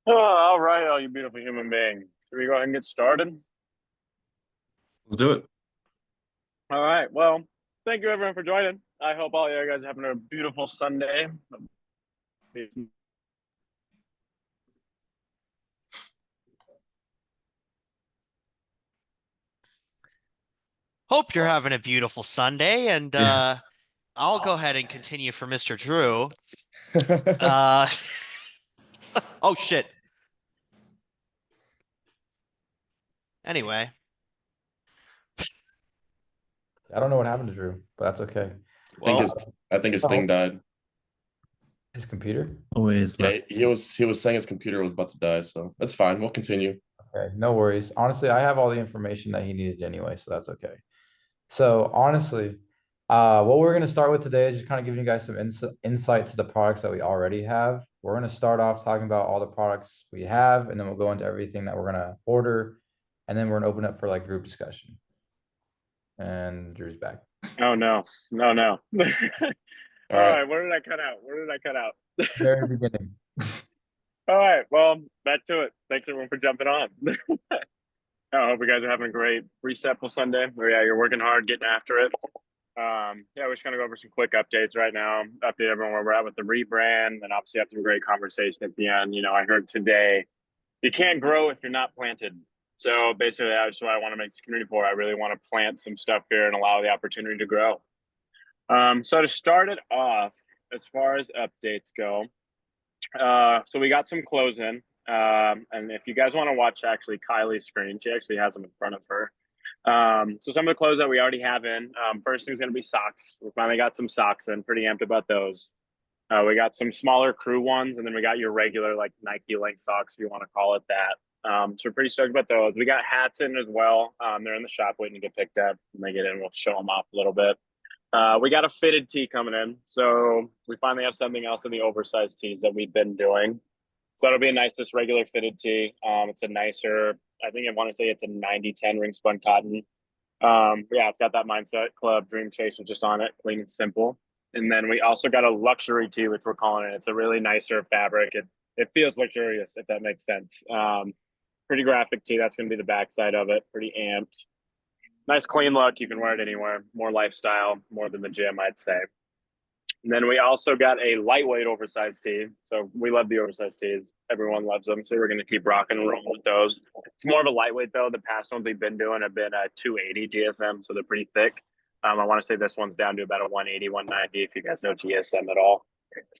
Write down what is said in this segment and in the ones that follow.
Oh, all right, all you beautiful human beings. Should we go ahead and get started? Let's do it. All right. Well, thank you everyone for joining. I hope all you guys are having a beautiful Sunday. Hope you're having a beautiful Sunday, and Yeah. I'll go ahead and continue for Mr. Drew. Uh, oh shit. Anyway, I don't know what happened to Drew, but that's okay. I think well, his Oh, thing died. his computer? Always Yeah, he was saying his computer was about to die, so that's fine. We'll continue. Okay, no worries. Honestly, I have all the information that he needed anyway, so that's okay. So honestly, what we're gonna start with today is just kind of giving you guys some insight to the products that we already have. We're gonna start off talking about all the products we have, and then we'll go into everything that we're gonna order, and then we're gonna open up for like group discussion. And Drew's back. Oh no, no, no. All All right. right, where did I cut out? Where did I cut out? Very beginning. All right, well, back to it. Thanks everyone for jumping on. I hope you guys are having a great resetful Sunday. Yeah, you're working hard, getting after it. Yeah, we're just gonna go over some quick updates right now. Update everyone where we're at with the rebrand, and obviously have some great conversation at the end. I heard today you can't grow if you're not planted. So basically, that's what I want to make this community for. I really want to plant some stuff here and allow the opportunity to grow. So to start it off, as far as updates go, so we got some close in. And if you guys want to watch actually Kylie's screen, she actually has them in front of her. So some of the clothes that we already have in. First thing's going to be socks. We finally got some socks in. Pretty amped about those. We got some smaller crew ones, and then we got your regular like Nike link socks, if you want to call it that. So we're pretty stoked about those. We got hats in as well. They're in the shop waiting to get picked up. When they get in, we'll show them off a little bit. We got a fitted tee coming in. So we finally have something else in the oversized tees that we've been doing. So it'll be a nice, just regular fitted tee. It's a nicer, I think I want to say it's a 90-10 ring spun cotton. Yeah, it's got that Mindset Club Dream Chaser just on it, clean and simple. And then we also got a luxury tee, which we're calling it. It's a really nicer fabric. It feels luxurious, if that makes sense. Pretty graphic tee. That's going to be the backside of it. Pretty amped. Nice clean look. You can wear it anywhere. More lifestyle, more than the gym, I'd say. And then we also got a lightweight oversized tee. So we love the oversized tees. Everyone loves them. So we're going to keep rocking and rolling with those. It's more of a lightweight, though. The past ones we've been doing have been a 280 GSM. So they're pretty thick. I want to say this one's down to about a 180, 190 if you guys know GSM at all.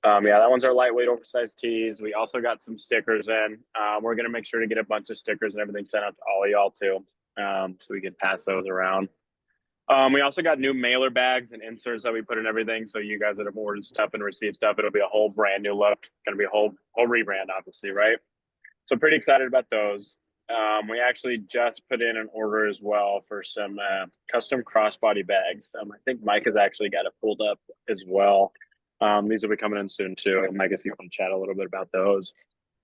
Yeah, that one's our lightweight oversized tees. We also got some stickers in. We're going to make sure to get a bunch of stickers and everything sent out to all of y'all, too. So we can pass those around. We also got new mailer bags and inserts that we put in everything. So you guys that have ordered stuff and received stuff, it'll be a whole brand new look. Going to be a whole rebrand, obviously, right? So pretty excited about those. We actually just put in an order as well for some custom crossbody bags. I think Mike has actually got it pulled up as well. These will be coming in soon too. And Mike, if you want to chat a little bit about those.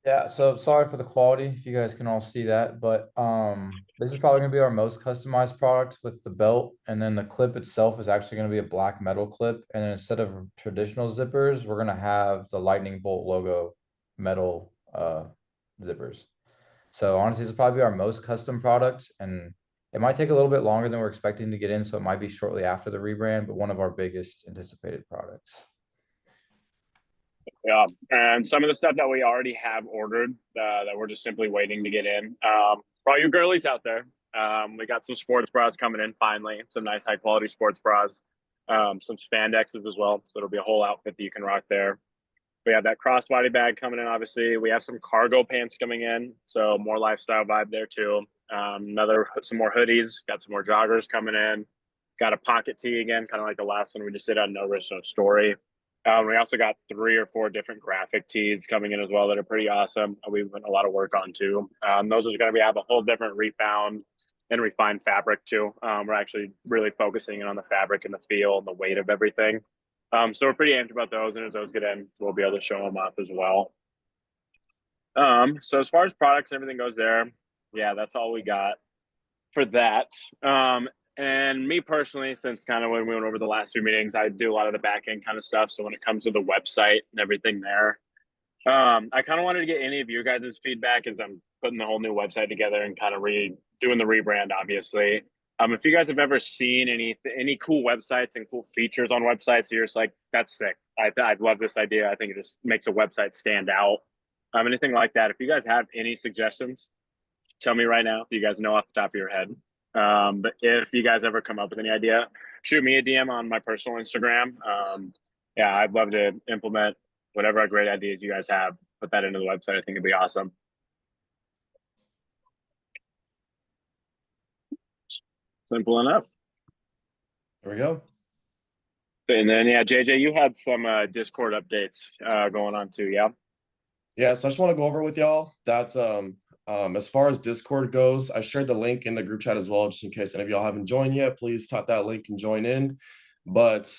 Yeah, so sorry for the quality if you guys can all see that, but this is probably gonna be our most customized product with the belt, and then the clip itself is actually gonna be a black metal clip, and then instead of traditional zippers, we're gonna have the lightning bolt logo metal zippers. So honestly, this will probably be our most custom product, and it might take a little bit longer than we're expecting to get in, so it might be shortly after the rebrand, but one of our biggest anticipated products. Yeah, and some of the stuff that we already have ordered that we're just simply waiting to get in. For all you girlies out there, we got some sports bras coming in finally. Some nice high quality sports bras, some spandexes as well. So it'll be a whole outfit that you can rock there. We have that crossbody bag coming in. Obviously, we have some cargo pants coming in, so more lifestyle vibe there too. Some more hoodies. Got some more joggers coming in. Got a pocket tee again, kind of like the last one we just did on No Risk No Story. We also got 3 or 4 different graphic tees coming in as well that are pretty awesome. We've done a lot of work on too. Those are going to have a whole different refound and refined fabric too. We're actually really focusing on the fabric and the feel and the weight of everything. So we're pretty amped about those, and as those get in, we'll be able to show them off as well. So as far as products and everything goes there, yeah, that's all we got for that. And me personally, since kind of when we went over the last 2 meetings, I do a lot of the back end kind of stuff. So when it comes to the website and everything there, I kind of wanted to get any of your guys' feedback as I'm putting the whole new website together and kind of doing the rebrand, obviously. If you guys have ever seen any cool websites and cool features on websites, you're just like, that's sick. I love this idea. I think it just makes a website stand out. Anything like that. If you guys have any suggestions, tell me right now if you guys know off the top of your head. But if you guys ever come up with any idea, shoot me a DM on my personal Instagram. Yeah, I'd love to implement whatever great ideas you guys have. Put that into the website. I think it'd be awesome. Simple enough. There we go. And then yeah, JJ, you had some Discord updates going on too. Yeah. Yeah, so I just want to go over with y'all that as far as Discord goes, I shared the link in the group chat as well, just in case any of y'all haven't joined yet. Please tap that link and join in. But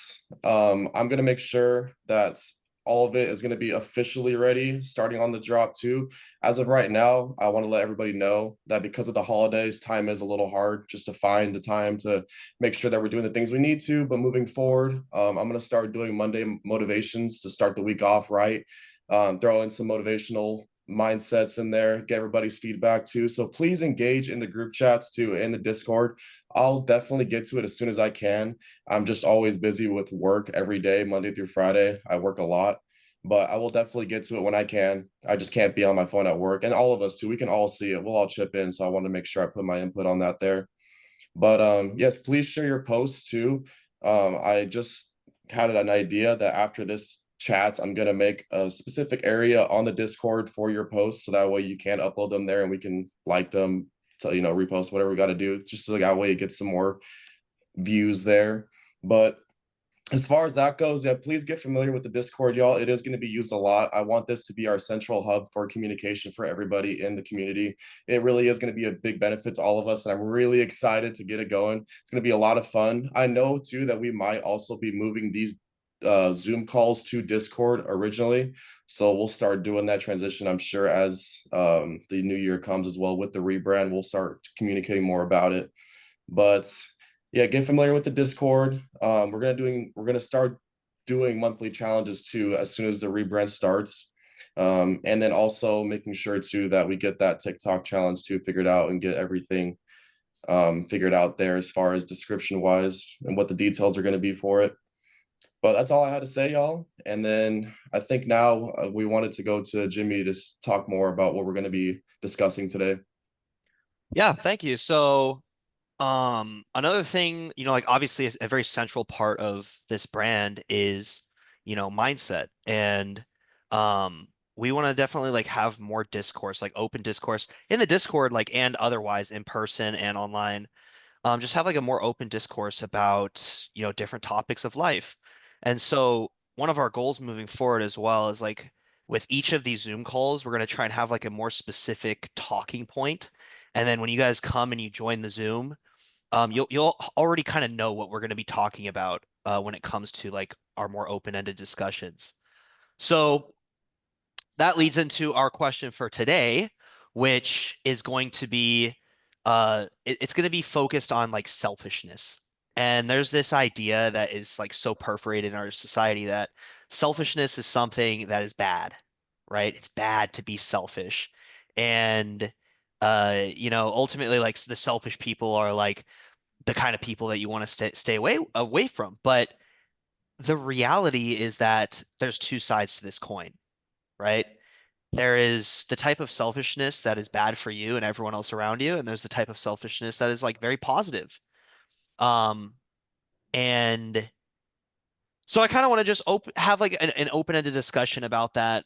I'm gonna make sure that all of it is gonna be officially ready starting on the drop too. As of right now, I want to let everybody know that because of the holidays, time is a little hard just to find the time to make sure that we're doing the things we need to. But moving forward, I'm gonna start doing Monday motivations to start the week off right. Throw in some motivational mindsets in there, get everybody's feedback too. So please engage in the group chats too, in the Discord. I'll definitely get to it as soon as I can. I'm just always busy with work every day, Monday through Friday. I work a lot, but I will definitely get to it when I can. I just can't be on my phone at work. And all of us too, we can all see it. We'll all chip in. So I want to make sure I put my input on that there. But yes, please share your posts too. I just had an idea that after this chat, I'm gonna make a specific area on the Discord for your posts, so that way you can upload them there and we can like them to repost whatever we got to do, just so that way it gets some more views there. But as far as that goes, yeah, please get familiar with the Discord, y'all. It is going to be used a lot. I want this to be our central hub for communication for everybody in the community. It really is going to be a big benefit to all of us, and I'm really excited to get it going. It's going to be a lot of fun. I know too that we might also be moving these Zoom calls to Discord originally, so we'll start doing that transition, I'm sure, as the new year comes as well. With the rebrand, we'll start communicating more about it. But yeah, get familiar with the Discord. We're gonna start doing monthly challenges too as soon as the rebrand starts. And then also making sure too that we get that TikTok challenge too figured out and get everything figured out there as far as description wise and what the details are going to be for it. But that's all I had to say, y'all. And then I think now we wanted to go to Jimmy to talk more about what we're going to be discussing today. Yeah, thank you. So, another thing, like obviously a very central part of this brand is, mindset. And, we want to definitely like have more discourse, like open discourse in the Discord, like, and otherwise in person and online. Just have like a more open discourse about, different topics of life. And so one of our goals moving forward as well is like with each of these Zoom calls, we're going to try and have like a more specific talking point. And then when you guys come and you join the Zoom, you'll already kind of know what we're going to be talking about when it comes to like our more open-ended discussions. So that leads into our question for today, which is going to be it's going to be focused on like selfishness. And there's this idea that is like so perforated in our society that selfishness is something that is bad, right? It's bad to be selfish. And ultimately like the selfish people are like the kind of people that you want to stay away from. But the reality is that there's two sides to this coin, right? There is the type of selfishness that is bad for you and everyone else around you, and there's the type of selfishness that is like very positive. Um, and so I kind of want to just have like an open-ended discussion about that,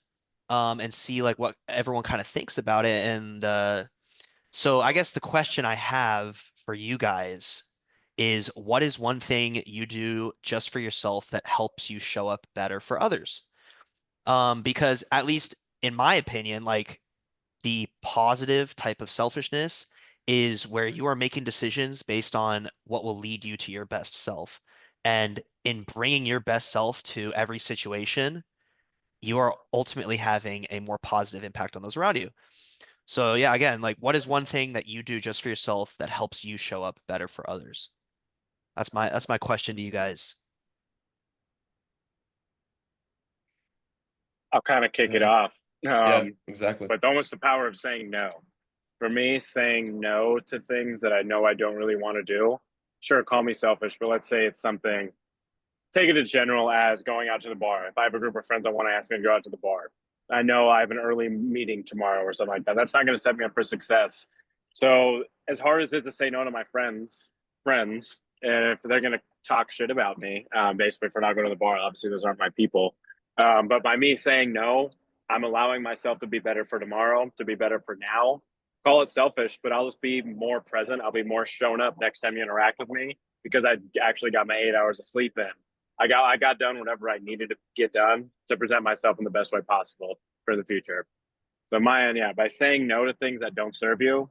and see like what everyone kind of thinks about it. And so I guess the question I have for you guys is, what is one thing you do just for yourself that helps you show up better for others? Because at least in my opinion, like the positive type of selfishness is where you are making decisions based on what will lead you to your best self. And in bringing your best self to every situation, you are ultimately having a more positive impact on those around you. So yeah, again, like what is one thing that you do just for yourself that helps you show up better for others? That's my question to you guys. I'll kind of kick it off. Yeah, exactly. But almost the power of saying no. For me, saying no to things that I know I don't really want to do. Sure, call me selfish, but let's say it's something, take it as general as going out to the bar. If I have a group of friends that want to ask me to go out to the bar, I know I have an early meeting tomorrow or something like that. That's not going to set me up for success. So as hard as it is to say no to my friends, and if they're going to talk shit about me, basically for not going to the bar, obviously those aren't my people. But by me saying no, I'm allowing myself to be better for tomorrow, to be better for now. Call it selfish, but I'll just be more present. I'll be more shown up next time you interact with me because I actually got my 8 hours of sleep in. I got done whatever I needed to get done to present myself in the best way possible for the future. So my end, yeah, by saying no to things that don't serve you,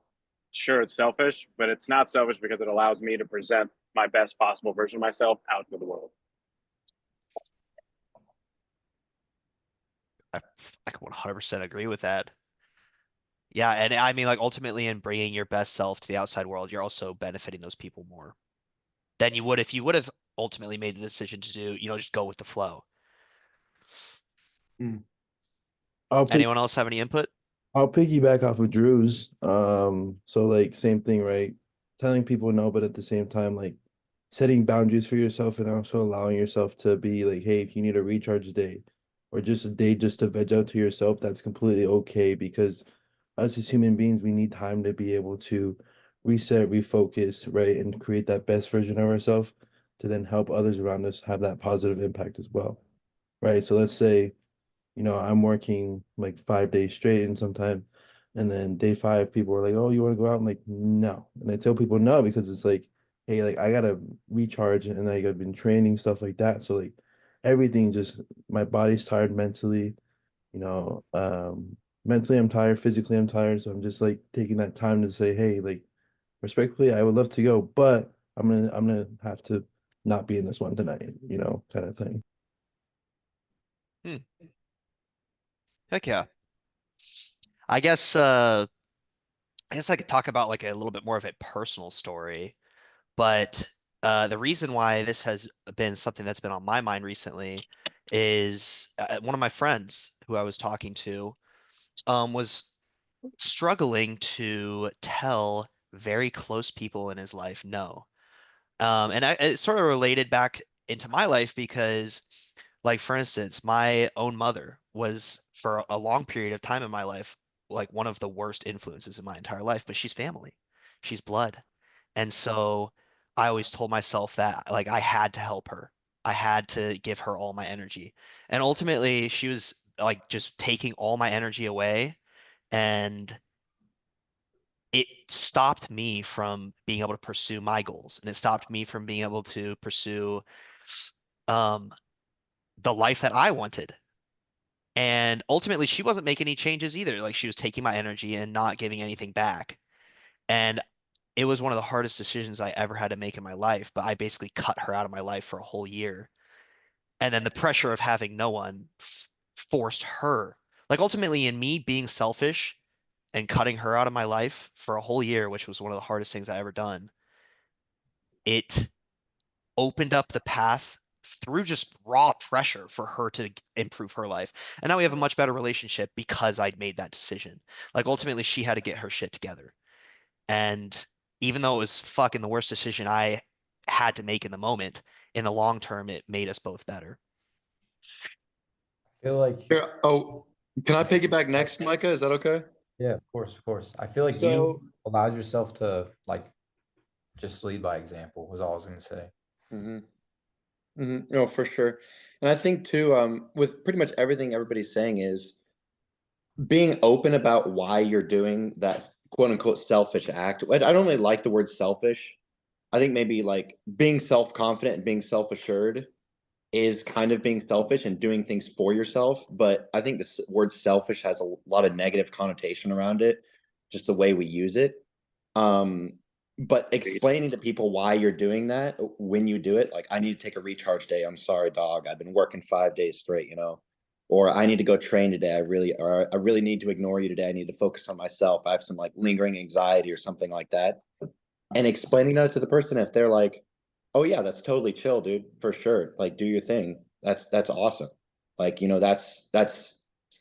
sure it's selfish, but it's not selfish because it allows me to present my best possible version of myself out to the world. I can 100% agree with that. Yeah, and I mean, like, ultimately in bringing your best self to the outside world, you're also benefiting those people more than you would if you would have ultimately made the decision to do, just go with the flow. I'll pick, Anyone else have any input? I'll piggyback off of Drew's. So like same thing, right? Telling people no, but at the same time, like setting boundaries for yourself and also allowing yourself to be like, hey, if you need a recharge day or just a day just to veg out to yourself, that's completely okay because us as human beings, we need time to be able to reset, refocus, right, and create that best version of ourselves to then help others around us have that positive impact as well, right? So let's say, I'm working like 5 days straight and sometime, and then day five, people are like, oh, you want to go out? I'm like, no. And I tell people no because it's like, hey, like I gotta recharge and like I've been training stuff like that. So like everything just my body's tired mentally, you know, mentally I'm tired, physically I'm tired. So I'm just like taking that time to say, hey, like respectfully, I would love to go, but I'm gonna have to not be in this one tonight, kind of thing. Heck yeah. I guess I could talk about like a little bit more of a personal story, but the reason why this has been something that's been on my mind recently is one of my friends who I was talking to was struggling to tell very close people in his life no. And it sort of related back into my life because, like, for instance, my own mother was for a long period of time in my life, like one of the worst influences in my entire life, but she's family, she's blood. And so I always told myself that, like, I had to help her. I had to give her all my energy. And ultimately, she was like just taking all my energy away. And it stopped me from being able to pursue my goals, and it stopped me from being able to pursue um the life that I wanted. And ultimately she wasn't making any changes either. Like, she was taking my energy and not giving anything back. And it was one of the hardest decisions I ever had to make in my life, but I basically cut her out of my life for a whole year. And then the pressure of having no one forced her. Like, ultimately, in me being selfish and cutting her out of my life for a whole year, which was one of the hardest things I ever done, it opened up the path through just raw pressure for her to improve her life. And now we have a much better relationship because I'd made that decision. Like, ultimately, she had to get her shit together. And even though it was fucking the worst decision I had to make in the moment, in the long term, it made us both better. I feel like, Here, oh, can I piggyback next, Micah? Is that okay? yeah, of course, of course. I feel like So- you allowed yourself to like just lead by example, was all I was gonna say. No, for sure. And I think too, with pretty much everything everybody's saying is being open about why you're doing that quote unquote selfish act. I don't really like the word selfish. I think maybe like being self-confident and being self-assured is kind of being selfish and doing things for yourself. But I think the word selfish has a lot of negative connotation around it, just the way we use it. Um, but explaining to people why you're doing that when you do it, like I need to take a recharge day. I'm sorry, dog. I've been working 5 days straight, or I need to go train today. I really need to ignore you today. I need to focus on myself. I have some like lingering anxiety or something like that. And explaining that to the person, if they're like, oh yeah, that's totally chill, dude, for sure. Like do your thing. That's awesome. Like, that's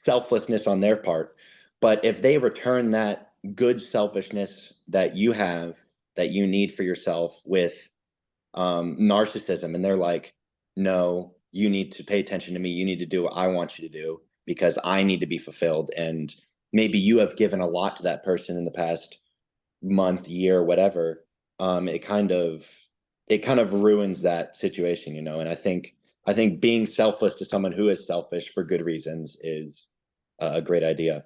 selflessness on their part. But if they return that good selfishness that you have, that you need for yourself with narcissism, and they're like, no, you need to pay attention to me. You need to do what I want you to do because I need to be fulfilled. And maybe you have given a lot to that person in the past month, year, whatever. It kind of ruins that situation, you know. And I think being selfless to someone who is selfish for good reasons is a great idea.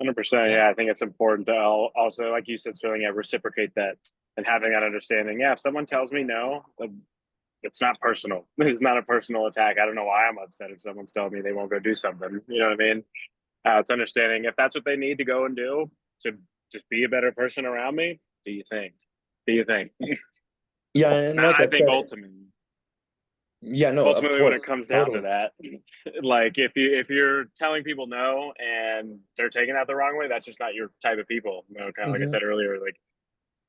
100%. Yeah, I think it's important to also, like you said, Sterling, yeah, reciprocate that and having that understanding. Yeah, if someone tells me no, it's not personal. It's not a personal attack. I don't know why I'm upset if someone's telling me they won't go do something. You know what I mean? It's understanding if that's what they need to go and do to just be a better person around me. Do you think? Yeah, and like I think said, ultimately, of ultimately when course, it comes down totally. to that, like if you're telling people no and they're taking that the wrong way, that's just not your type of people. You know, kind of like I said earlier, like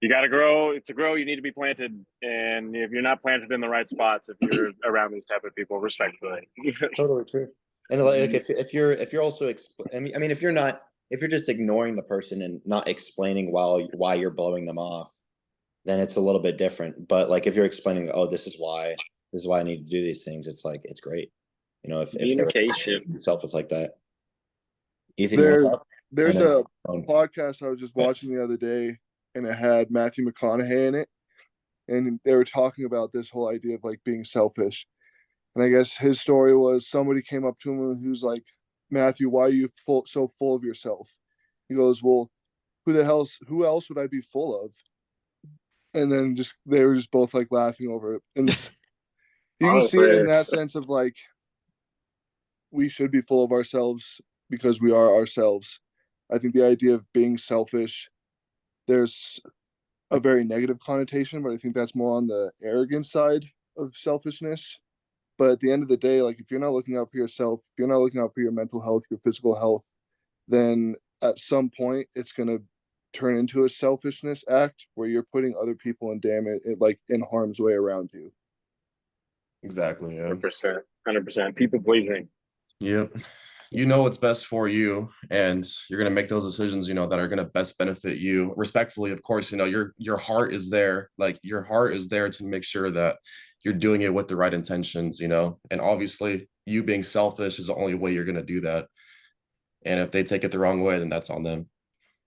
you got to grow. To grow, you need to be planted, and if you're not planted in the right spots, if you're around these type of people, respectfully. Totally true. And like if you're also I mean if you're just ignoring the person and not explaining why you're blowing them off, then it's a little bit different. But like if you're explaining, oh, this is why I need to do these things, it's like it's great. You know, if they're Communication. selfless like that. Ethan, you want to talk? There's I know. a podcast I was just watching the other day, and it had Matthew McConaughey in it, and they were talking about this whole idea of like being selfish. And I guess his story was somebody came up to him who's like, Matthew, why are you so full of yourself? He goes, well, who else would I be full of? And then just they were just both like laughing over it. And you can see it in that sense of like we should be full of ourselves because we are ourselves. I think the idea of being selfish, there's a very negative connotation, but I think that's more on the arrogant side of selfishness. But at the end of the day, like if you're not looking out for yourself, if you're not looking out for your mental health, your physical health, then at some point it's going to turn into a selfishness act where you're putting other people in damage, like in harm's way around you. Exactly. Yeah. 100%. People pleasing. Yep. You know what's best for you, and you're gonna make those decisions, you know, that are gonna best benefit you. Respectfully, of course, you know, your heart is there. Like your heart is there to make sure that you're doing it with the right intentions, you know. And obviously, you being selfish is the only way you're gonna do that. And if they take it the wrong way, then that's on them.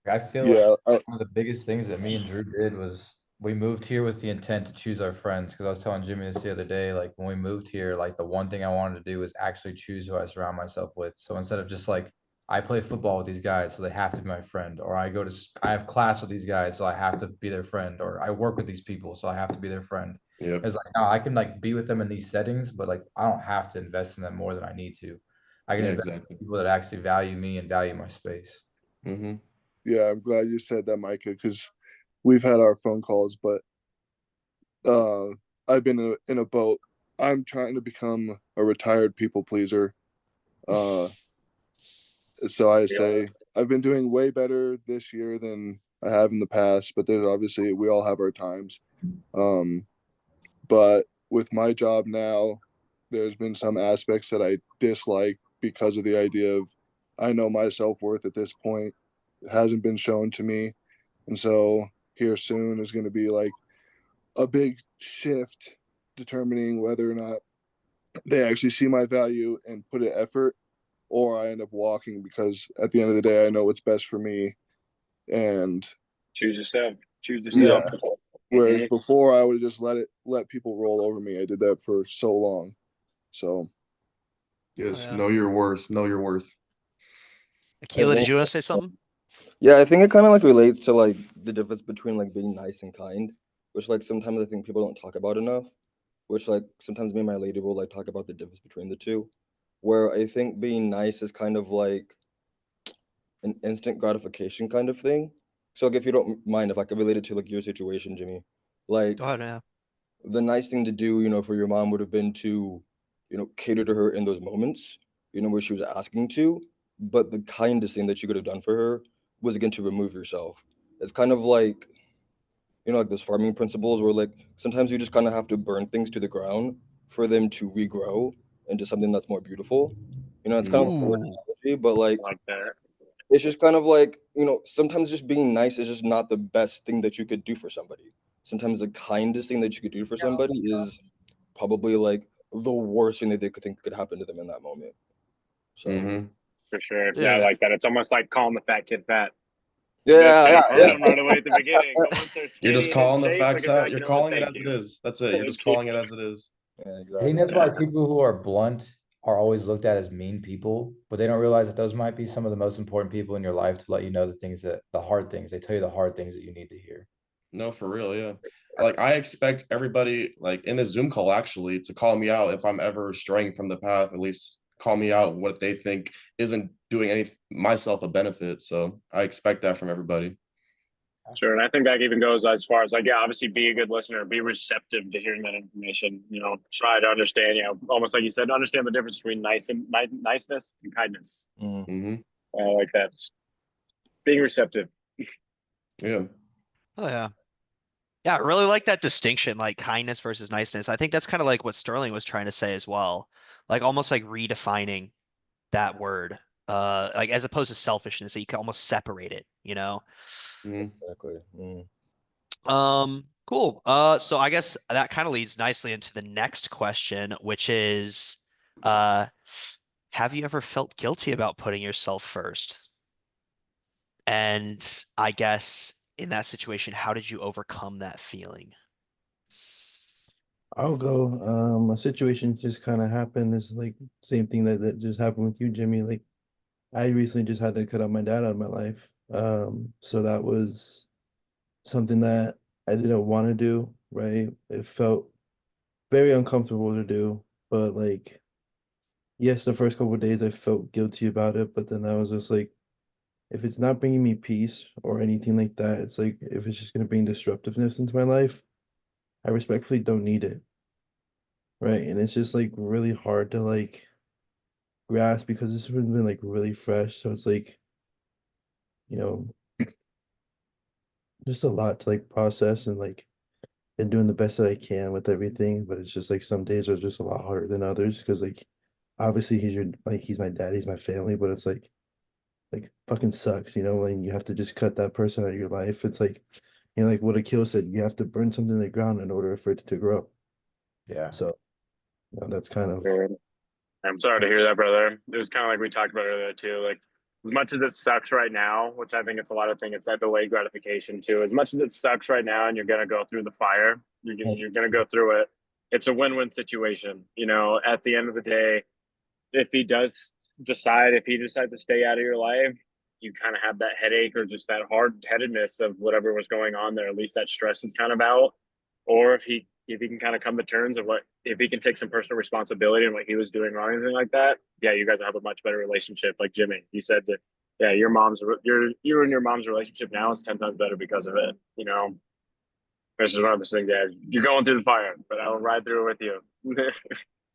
I feel Yeah, like one of the biggest things that me and Drew did was we moved here with the intent to choose our friends. Because I was telling Jimmy this the other day, like when we moved here, like the one thing I wanted to do was actually choose who I surround myself with. So instead of just like I play football with these guys, so they have to be my friend, or I have class with these guys, so I have to be their friend, or I work with these people, so I have to be their friend. Yep. It's like no, I can like be with them in these settings, but like I don't have to invest in them more than I need to. I can Yeah, invest exactly. in people that actually value me and value my space. Mm-hmm. yeah, I'm glad you said that, Micah, because we've had our phone calls, but I've been in a boat. I'm trying to become a retired people pleaser. So I say I've been doing way better this year than I have in the past, but there's obviously we all have our times. But with my job now, there's been some aspects that I dislike because of the idea of I know my self-worth at this point. It hasn't been shown to me. And so here soon is going to be like a big shift determining whether or not they actually see my value and put in effort, or I end up walking because at the end of the day, I know what's best for me. And Choose yourself. yeah, whereas before I would have just let people roll over me. I did that for so long. So Yes. Oh, yeah. Know your worth. Know your worth. Akila, did you want to say something? Yeah, I think it kind of like relates to like the difference between like being nice and kind, which like sometimes I think people don't talk about enough, which like sometimes me and my lady will like talk about the difference between the two, where I think being nice is kind of like an instant gratification kind of thing. So like if you don't mind if I could relate it to like your situation, Jimmy, like Go ahead, yeah. the nice thing to do, you know, for your mom would have been to, you know, cater to her in those moments, you know, where she was asking to. But the kindest thing that you could have done for her was again to remove yourself. It's kind of like, you know, like those farming principles where like sometimes you just kind of have to burn things to the ground for them to regrow into something that's more beautiful. You know, it's kind of like a weird Ooh. analogy, but like I like that. it's just kind of like, you know, sometimes just being nice is just not the best thing that you could do for somebody. Sometimes the kindest thing that you could do for somebody is probably like the worst thing that they could think could happen to them in that moment. So Mm-hmm. For sure. Yeah, I like that. It's almost like calling the fat kid fat. yeah, It's yeah, gonna hurt them right away at the beginning, but once they're You're skinny just and in calling the shape, facts like, out. you You're know what, calling it thank as it you. is. That's it. You're just calling it as it is. yeah, I exactly. think that's why people who are blunt are always looked at as mean people, but they don't realize that those might be some of the most important people in your life to let you know the hard things. They tell you the hard things that you need to hear. No, for real, yeah. Like I expect everybody, like in the Zoom call, actually, to call me out if I'm ever straying from the path. At least call me out what they think isn't doing any myself a benefit. So I expect that from everybody. Sure, and I think that even goes as far as like, yeah, obviously be a good listener, be receptive to hearing that information. You know, try to understand. You know, almost like you said, understand the difference between niceness and kindness. Mhm. Mm-hmm. I like that. Just being receptive. Yeah. Oh yeah. Yeah, I really like that distinction, like kindness versus niceness. I think that's kind of like what Sterling was trying to say as well. Like almost like redefining that word. Like as opposed to selfishness, that you can almost separate it, you know? Mm-hmm. Exactly. Mm. Cool. So I guess that kind of leads nicely into the next question, which is, uh, have you ever felt guilty about putting yourself first? And I guess in that situation, how did you overcome that feeling? I'll go. A situation just kind of happened. This is like same thing that just happened with you, Jimmy. Like I recently just had to cut out my dad out of my life. So that was something that I didn't want to do, right? It felt very uncomfortable to do, but like yes, the first couple of days I felt guilty about it, but then I was just like, if it's not bringing me peace or anything like that, it's like if it's just gonna bring disruptiveness into my life, I respectfully don't need it. Right. And it's just like really hard to like grasp because this has been like really fresh. So it's like, you know, just a lot to like process and like and doing the best that I can with everything. But it's just like some days are just a lot harder than others because like obviously he's my dad, he's my family, but it's like fucking sucks, you know, when you have to just cut that person out of your life. It's like, you know, like what Akil said, you have to burn something to the ground in order for it to grow. Yeah. So, you know, that's kind of I'm sorry to hear that, brother. It was kind of like we talked about earlier too. Like as much as it sucks right now, which I think it's a lot of things, it's that delayed gratification too. As much as it sucks right now, and you're gonna go through the fire, you're gonna go through it. It's a win-win situation. You know, at the end of the day, if he does decide, if he decides to stay out of your life, you kind of have that headache or just that hard-headedness of whatever was going on there. At least that stress is kind of out. Or if he can kind of come to terms of what if he can take some personal responsibility and what he was doing wrong, anything like that. Yeah, you guys will have a much better relationship. Like Jimmy, you said that. Yeah, you and your mom's relationship now is 10 times better because of it. You know, this is one of those things that you're going through the fire, but I will ride through it with you.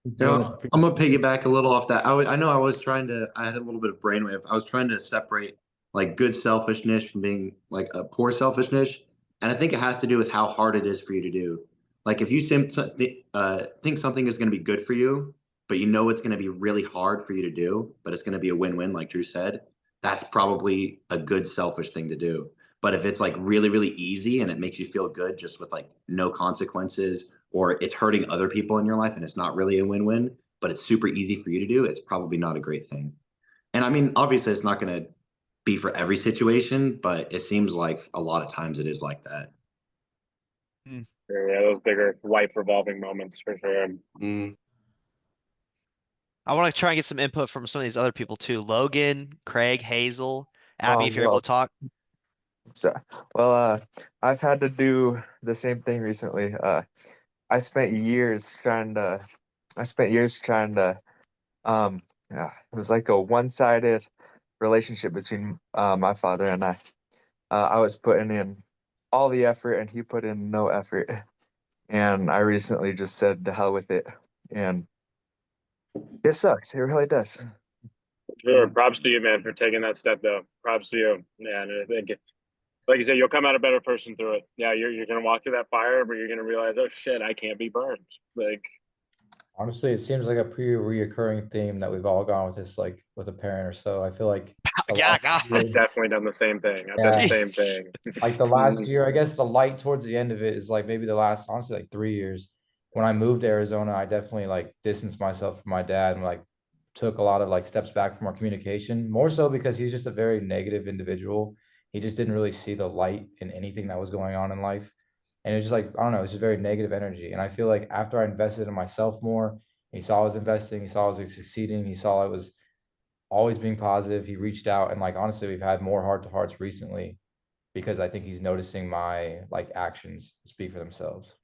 it's You more know, I'm gonna piggyback a little off that. I know I had a little bit of brainwave. I was trying to separate like good selfishness from being like a poor selfishness, and I think it has to do with how hard it is for you to do. Like if you think something is gonna be good for you, but you know it's gonna be really hard for you to do, but it's gonna be a win-win, like Drew said. That's probably a good selfish thing to do. But if it's like really, really easy and it makes you feel good just with like no consequences, or it's hurting other people in your life and it's not really a win-win, but it's super easy for you to do, it's probably not a great thing. And I mean, obviously it's not going to be for every situation, but it seems like a lot of times it is like that. Yeah, those bigger life revolving moments for sure. Mm. I want to try and get some input from some of these other people too. Logan, Craig, Hazel, Abby, if you're able Well, to talk. so, I've had to do the same thing recently. I spent years trying to, I spent years trying to, yeah, it was like a one-sided relationship between my father and I. I was putting in all the effort and he put in no effort. And I recently just said to hell with it. And it sucks. It really does. Sure. Props to you, man, for taking that step, though. Props to you. Yeah, and I think, like you said, you'll come out a better person through it. Yeah, you're gonna walk through that fire, but you're gonna realize, oh shit, I can't be burned. Like, Honestly, it seems like a pretty reoccurring theme that we've all gone with this, like with a parent or so. I feel like the Yeah, last God. year, I've definitely done the same thing. I've done the yeah, same thing. like the last year, I guess the light towards the end of it is like maybe the last, honestly, like 3 years. When I moved to Arizona, I definitely like distanced myself from my dad and like took a lot of like steps back from our communication, more so because he's just a very negative individual. He just didn't really see the light in anything that was going on in life. And it's just like, I don't know, it's just very negative energy. And I feel like after I invested in myself more, he saw I was investing, he saw I was succeeding, he saw I was always being positive. He reached out and like honestly, we've had more heart to hearts recently because I think he's noticing my like actions speak for themselves,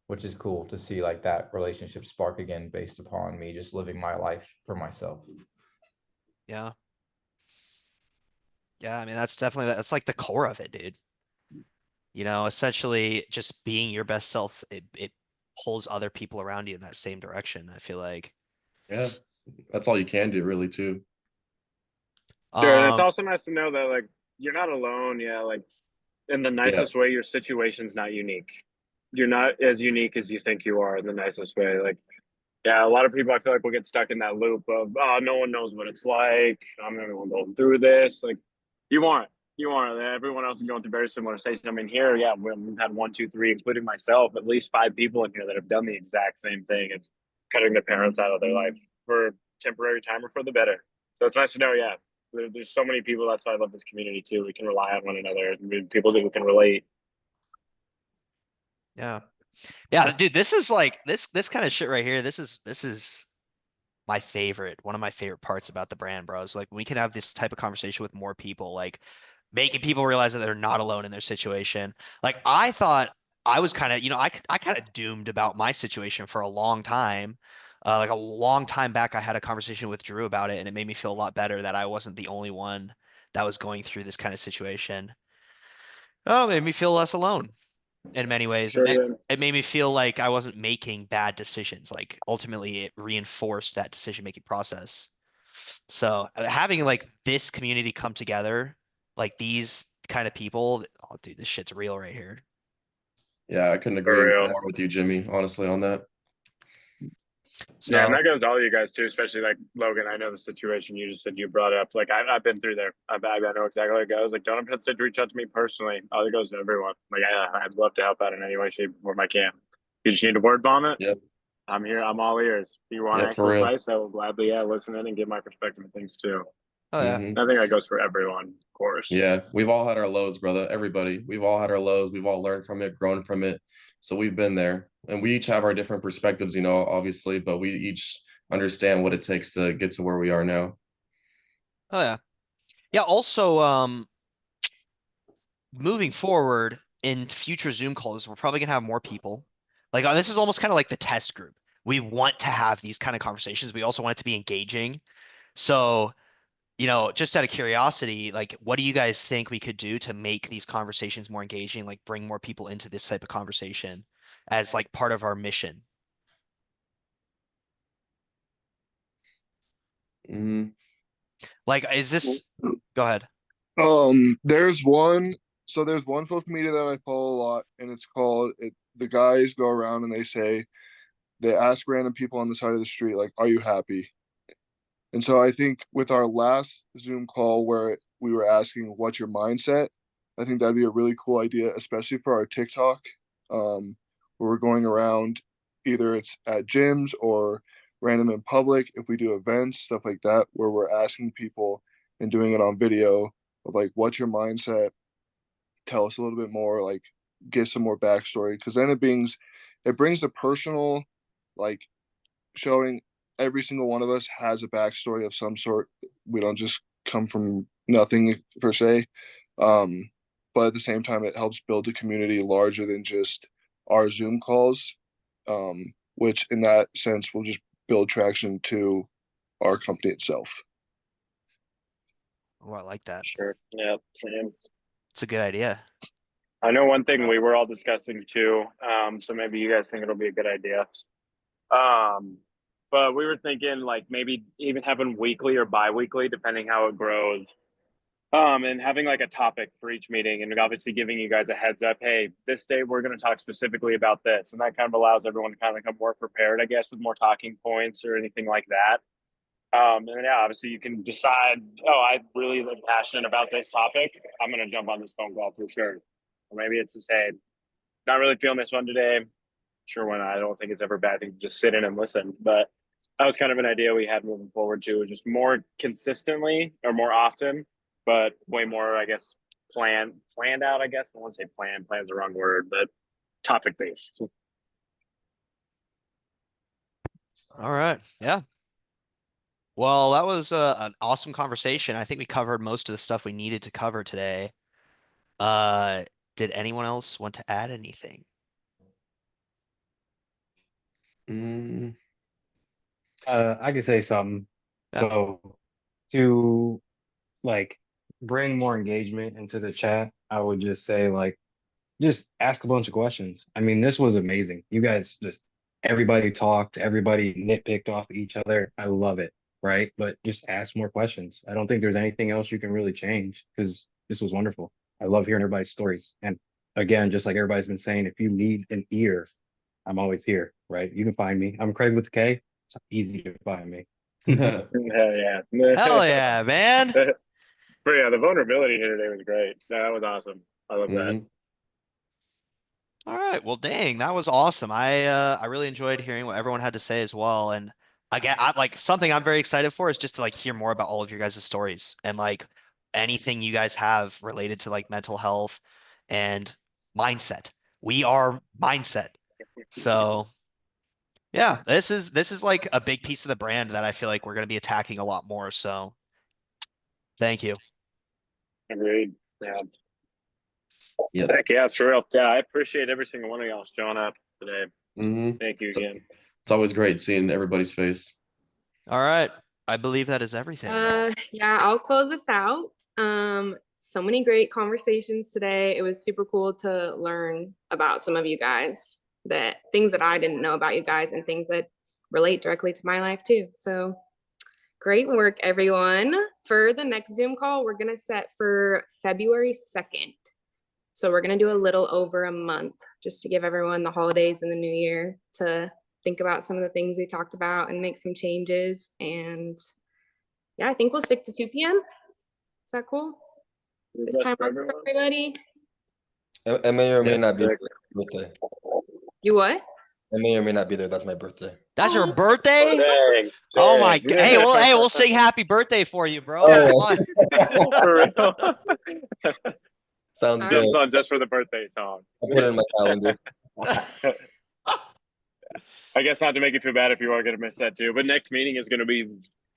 which is cool to see like that relationship spark again based upon me just living my life for myself. Yeah. Yeah, I mean, that's like the core of it, dude. You know, essentially just being your best self, it pulls other people around you in that same direction, I feel like. Yeah, that's all you can do, really, too. Sure, and it's Um, also nice to know that like you're not alone. Yeah, like in the Yeah, nicest way, your situation's not unique. You're not as unique as you think you are in the nicest way. Like, yeah, a lot of people I feel like will get stuck in that loop of, oh, no one knows what it's like. I'm the only one going through this. Like, you aren't. You aren't. Everyone else is going through very similar stages. I mean, here, yeah, we've had one, two, three, including myself, at least 5 people in here that have done the exact same thing and cutting their parents out of their life for temporary time or for the better. So it's nice to know, yeah, there's so many people. That's why I love this community too. We can rely on one another. People who can relate. yeah. Yeah, dude, this is like this kind of shit right here. This is my favorite, one of my favorite parts about the brand, bro. Is like we can have this type of conversation with more people, like making people realize that they're not alone in their situation. Like I thought I was kind of, I kind of doomed about my situation for a long time. Like a long time back, I had a conversation with Drew about it, and it made me feel a lot better that I wasn't the only one that was going through this kind of situation. Oh, it made me feel less alone in many ways. Sure, yeah. It made me feel like I wasn't making bad decisions. Like ultimately, it reinforced that decision making process. So having like this community come together, like these kind of people, oh dude, this shit's real right here. yeah, I couldn't For agree real. more with you, Jimmy, honestly, on that. Yeah, and So that goes to all you guys too, especially like Logan. I know the situation you just said you brought up. Like I've been through there. I know exactly how it goes. Like don't hesitate to reach out to me personally. All it goes to everyone. Like I'd love to help out in any way, shape, or form I can. You just need a word vomit. Yep. I'm here. I'm all ears. If you want Yep, for actual real. advice, I will gladly listen in and give my perspective on things too. oh yeah. Hmm. I think that goes for everyone, of course. Yeah, we've all had our lows, brother. Everybody, we've all had our lows. We've all learned from it, grown from it. So we've been there, and we each have our different perspectives, obviously, but we each understand what it takes to get to where we are now. Oh yeah. Yeah, also moving forward in future Zoom calls, we're probably gonna have more people. Like this is almost kind of like the test group. We want to have these kind of conversations. We also want it to be engaging. So just out of curiosity, like, what do you guys think we could do to make these conversations more engaging, like bring more people into this type of conversation as like part of our mission? Hmm. Like, is this, go ahead. There's one. So there's one social media that I follow a lot, and it's called it. The guys go around and they ask random people on the side of the street, like, "Are you happy?" And so I think with our last Zoom call where we were asking, "What's your mindset?" I think that'd be a really cool idea, especially for our TikTok, where we're going around, either it's at gyms or random in public. If we do events, stuff like that, where we're asking people and doing it on video of like, "What's your mindset?" Tell us a little bit more, like give some more backstory, because then it brings the personal, like showing every single one of us has a backstory of some sort. We don't just come from nothing per se. um but at the same time it helps build a community larger than just our Zoom calls, which in that sense will just build traction to our company itself. Oh, I like that. Sure. Yeah. Same. It's a good idea. I know one thing we were all discussing too. So maybe you guys think it'll be a good idea. Um, but we were thinking like maybe even having weekly or bi-weekly, depending how it grows. And having like a topic for each meeting and obviously giving you guys a heads up, hey, this day we're going to talk specifically about this. And that kind of allows everyone to kind of come more prepared, I guess, with more talking points or anything like that. And then, yeah, obviously you can decide, oh, I really like passionate about this topic. I'm going to jump on this phone call for sure. Or maybe it's to say, not really feeling this one today. Sure, when I don't think it's ever a bad thing to just sit in and listen. But that was kind of an idea we had moving forward too, just more consistently or more often, but way more, I guess, planned out, I guess. I don't want to say plan, plan's the wrong word, but topic based. All right. Yeah. Well, that was an awesome conversation. I think we covered most of the stuff we needed to cover today. Did anyone else want to add anything? Mm, I could say something. Yeah. So to like bring more engagement into the chat, I would just say like just ask a bunch of questions. I mean, this was amazing. You guys just everybody talked, everybody nitpicked off each other. I love it, right? But just ask more questions. I don't think there's anything else you can really change because this was wonderful. I love hearing everybody's stories. And again, just like everybody's been saying, if you need an ear, I'm always here, right? You can find me. I'm Craig with a K. It's easy to find me. Hell yeah. Hell yeah, man. But yeah, the vulnerability here today was great. That was awesome. I love that. mhm. All right. Well, dang, that was awesome. I really enjoyed hearing what everyone had to say as well. And again, I like something I'm very excited for is just to like hear more about all of your guys' stories and like anything you guys have related to like mental health and mindset. We are mindset. So yeah, this is like a big piece of the brand that I feel like we're gonna be attacking a lot more. So thank you. Agreed. Yeah. Yeah. Heck yeah, it's real. Yeah, I appreciate every single one of y'all showing up today. Mhm. Thank you So- again. It's always great seeing everybody's face. All right. I believe that is everything. Yeah, I'll close this out. So many great conversations today. It was super cool to learn about some of you guys, that things that I didn't know about you guys and things that relate directly to my life too. So great work, everyone. For the next Zoom call, we're gonna set for February 2nd. So we're gonna do a little over a month, just to give everyone the holidays and the new year to think about some of the things we talked about and make some changes. And yeah, I think we'll stick to 2 p.m. Is that cool? This time For work for everyone. everybody? I may or may Yeah, not be there. sick. That's my birthday. You what? I may or may not be there. That's my birthday. That's your Oh. birthday? Dang. Oh my dang. god. Hey, we'll sing happy birthday for you, bro. Oh, Come on. For real. sounds All good. Jumps on just for the birthday song. I'll put it in my calendar. I guess not to make you feel bad if you are going to miss that too, but next meeting is going to be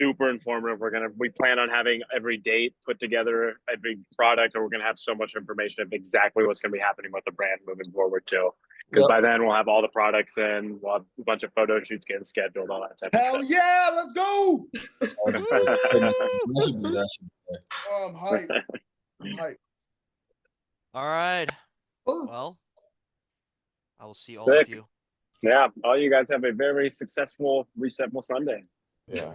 super informative. We plan on having every date put together, every product, or we're going to have so much information of exactly what's going to be happening with the brand moving forward too. Because Yep. by then we'll have all the products in, we'll have a bunch of photo shoots getting scheduled, all that type of Hell stuff. yeah, let's go! Sounds good. That should be that. Oh, I'm hyped. I'm hyped. All right. Cool. Well, I will see all of Sick. you. Yeah, all you guys have a very successful Resetable Sunday. Yeah.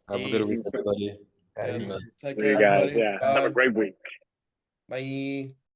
Have a good week, everybody. Yeah, Yes. you- Take See care, you guys. everybody. Yeah, have a Bye. great week. Bye.